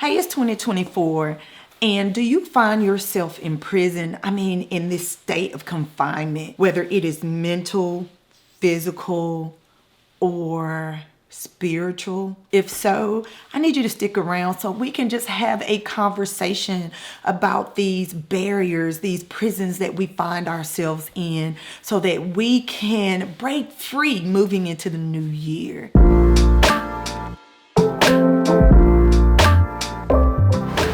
Hey, it's 2024, and do you find yourself in prison? I mean, in this state of confinement, whether it is mental, physical, or spiritual? If so, I need you to stick around so we can just have a conversation about these barriers, these prisons that we find ourselves in, so that we can break free moving into the new year.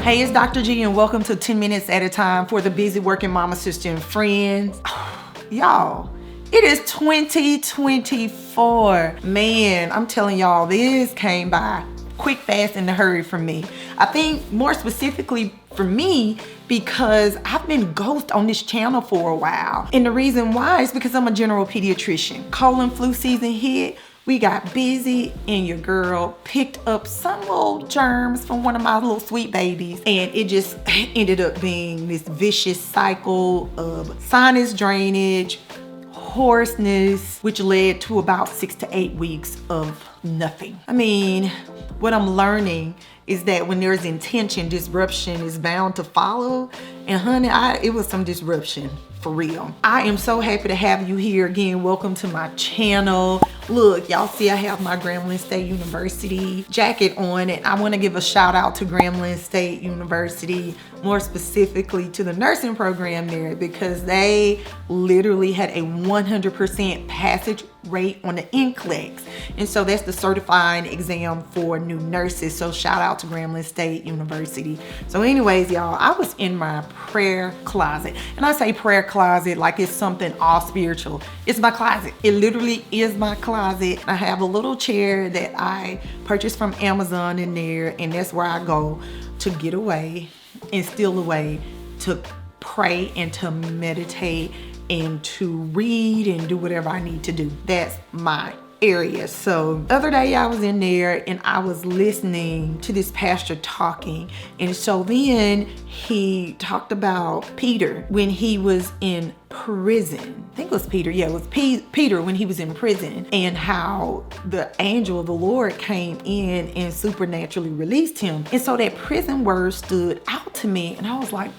Hey, it's Dr. G, and welcome to 10 Minutes at a Time for the busy working mama, sister, and friends. Y'all, it is 2024. Man, I'm telling y'all, this came by quick, fast, in a hurry for me. I think more specifically for me, because I've been ghost on this channel for a while. And the reason why is because I'm a general pediatrician. Cold and flu season hit. We got busy, and your girl picked up some little germs from one of my little sweet babies, and it just ended up being this vicious cycle of sinus drainage, hoarseness, which led to about 6 to 8 weeks of nothing. I mean, what I'm learning is that when there's intention, disruption is bound to follow. And honey, it was some disruption. For real. I am so happy to have you here again. Welcome to my channel. Look, y'all see I have my Grambling State University jacket on, and I want to give a shout out to Grambling State University, more specifically to the nursing program there, because they literally had a 100% passage rate on the NCLEX. And so that's the certifying exam for new nurses. So shout out to Grambling State University. So anyways, y'all, I was in my prayer closet, and I say prayer closet like it's something all spiritual. It's my closet. It literally is my closet. I have a little chair that I purchased from Amazon in there, and that's where I go to get away and steal away, to pray and to meditate and to read and do whatever I need to do. That's my area. So the other day I was in there and I was listening to this pastor talking, and so then he talked about Peter when he was in prison. I think it was Peter. Yeah, it was Peter when he was in prison, and how the angel of the Lord came in and supernaturally released him. And so that prison word stood out to me, and I was like,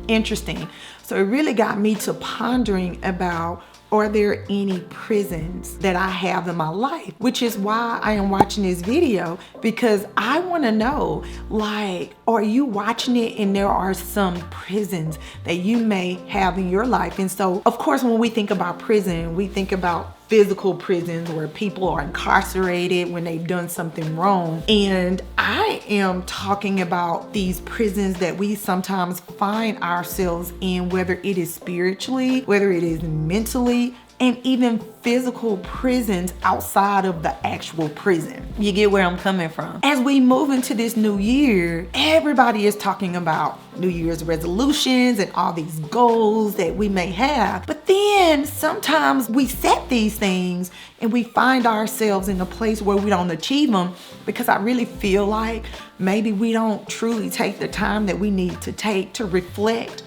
interesting. So it really got me to pondering about, are there any prisons that I have in my life? Which is why I am watching this video, because I want to know, like, are you watching it and there are some prisons that you may have in your life? And so, of course, when we think about prison, we think about physical prisons where people are incarcerated when they've done something wrong. And I am talking about these prisons that we sometimes find ourselves in, whether it is spiritually, whether it is mentally, and even physical prisons outside of the actual prison. You get where I'm coming from? As we move into this new year, everybody is talking about New Year's resolutions and all these goals that we may have. But then sometimes we set these things and we find ourselves in a place where we don't achieve them, because I really feel like maybe we don't truly take the time that we need to take to reflect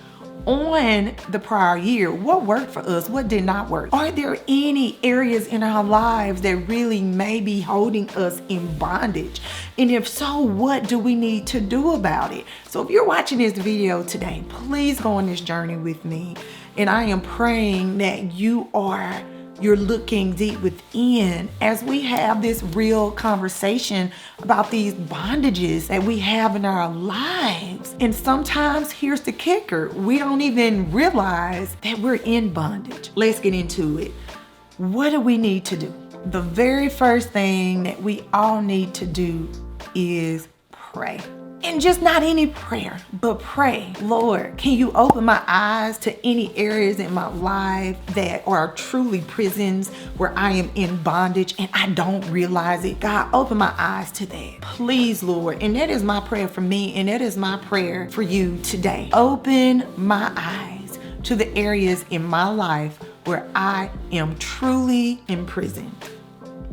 on the prior year. What worked for us? What did not work? Are there any areas in our lives that really may be holding us in bondage? And if so, what do we need to do about it? So if you're watching this video today, please go on this journey with me. And I am praying that you're looking deep within as we have this real conversation about these bondages that we have in our lives. And sometimes, here's the kicker, we don't even realize that we're in bondage. Let's get into it. What do we need to do? The very first thing that we all need to do is pray. And just not any prayer, but pray. Lord, can you open my eyes to any areas in my life that are truly prisons where I am in bondage and I don't realize it? God, open my eyes to that. Please, Lord. And that is my prayer for me, and that is my prayer for you today. Open my eyes to the areas in my life where I am truly imprisoned.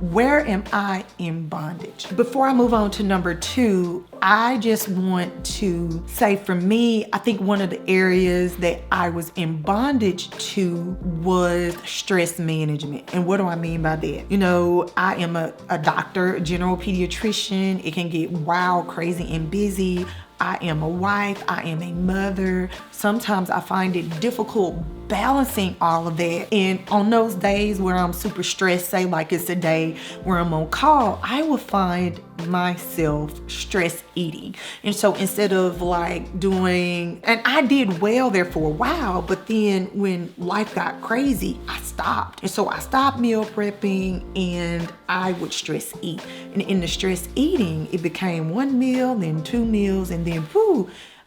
where am I in bondage? Before I move on to number 2, I just want to say for me, I think one of the areas that I was in bondage to was stress management. And what do I mean by that? You know, I am a doctor, a general pediatrician. It can get wild, crazy, and busy. I am a wife, I am a mother. Sometimes I find it difficult balancing all of that. And on those days where I'm super stressed, say like it's a day where I'm on call, I will find myself stress eating. And so instead of like doing, and I did well there for a while, but then when life got crazy, I stopped. And so I stopped meal prepping and I would stress eat. And in the stress eating, it became 1 meal, then 2 meals, and then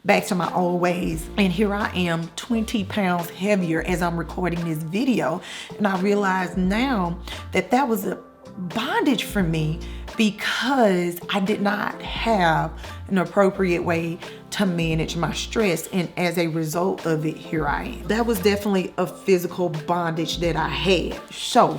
back to my old ways. And here I am 20 pounds heavier as I'm recording this video. And I realize now that that was a bondage for me because I did not have an appropriate way to manage my stress. And as a result of it, here I am. That was definitely a physical bondage that I had. So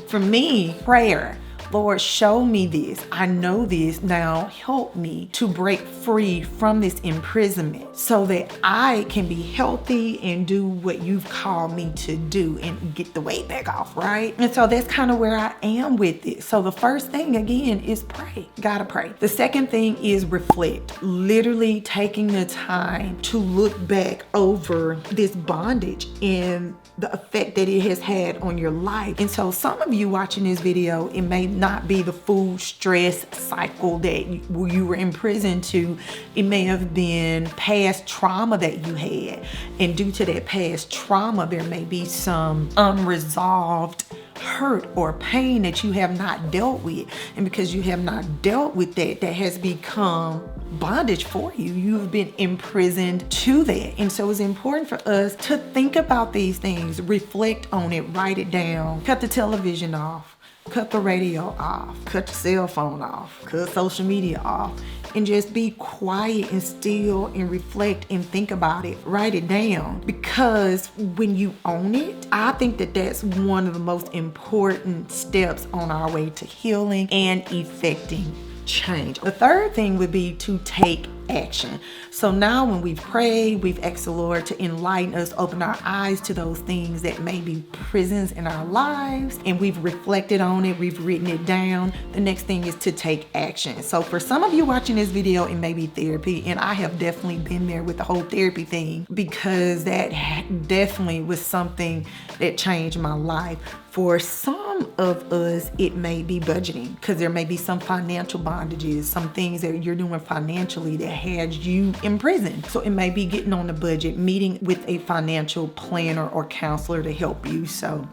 for me, prayer. Lord, show me this. I know this. Now help me to break free from this imprisonment so that I can be healthy and do what you've called me to do and get the weight back off, right? And so that's kind of where I am with it. So the first thing again is pray. Gotta pray. The second thing is reflect. Literally taking the time to look back over this bondage and the effect that it has had on your life. And so some of you watching this video, it may not be the full stress cycle that you were imprisoned to. It may have been past trauma that you had. And due to that past trauma, there may be some unresolved hurt or pain that you have not dealt with. And because you have not dealt with that, that has become bondage for you. You've been imprisoned to that. And so it's important for us to think about these things, reflect on it, write it down, cut the television off, cut the radio off, cut the cell phone off, cut social media off, and just be quiet and still and reflect and think about it. Write it down, because when you own it, I think that that's one of the most important steps on our way to healing and effecting change. The third thing would be to take action. So now when we've prayed, we've asked the Lord to enlighten us, open our eyes to those things that may be prisons in our lives, and we've reflected on it, we've written it down. The next thing is to take action. So for some of you watching this video, it may be therapy, and I have definitely been there with the whole therapy thing, because that definitely was something that changed my life. For some of us, it may be budgeting, because there may be some financial bondages, some things that you're doing financially that had you in prison. So it may be getting on the budget, meeting with a financial planner or counselor to help you. So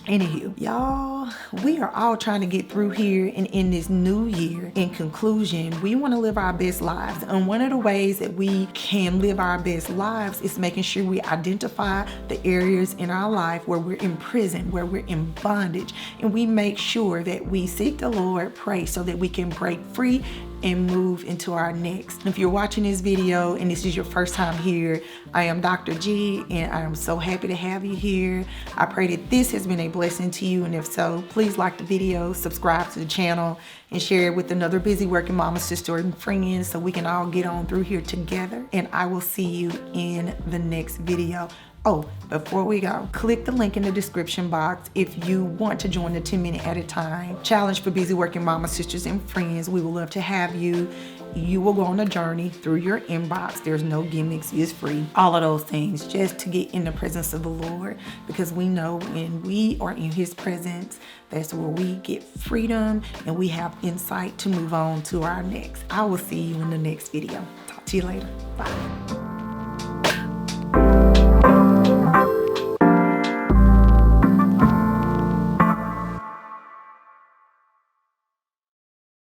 anywho, y'all, we are all trying to get through here, and in this new year, in conclusion, we want to live our best lives. And one of the ways that we can live our best lives is making sure we identify the areas in our life where we're in prison, where we're in bondage, and we make sure that we seek the Lord, pray, so that we can break free and move into our next. If you're watching this video and this is your first time here, I am Dr. G, and I am so happy to have you here. I pray that this has been a blessing to you, and if so, please like the video, subscribe to the channel, and share it with another busy working mama, sister, and friends so we can all get on through here together. And I will see you in the next video. Oh, before we go, click the link in the description box if you want to join the 10 minute at a time challenge for busy working mama, sisters, and friends. We would love to have you. You will go on a journey through your inbox. There's no gimmicks, it's free. All of those things just to get in the presence of the Lord, because we know when we are in his presence, that's where we get freedom and we have insight to move on to our next. I will see you in the next video. Talk to you later. Bye.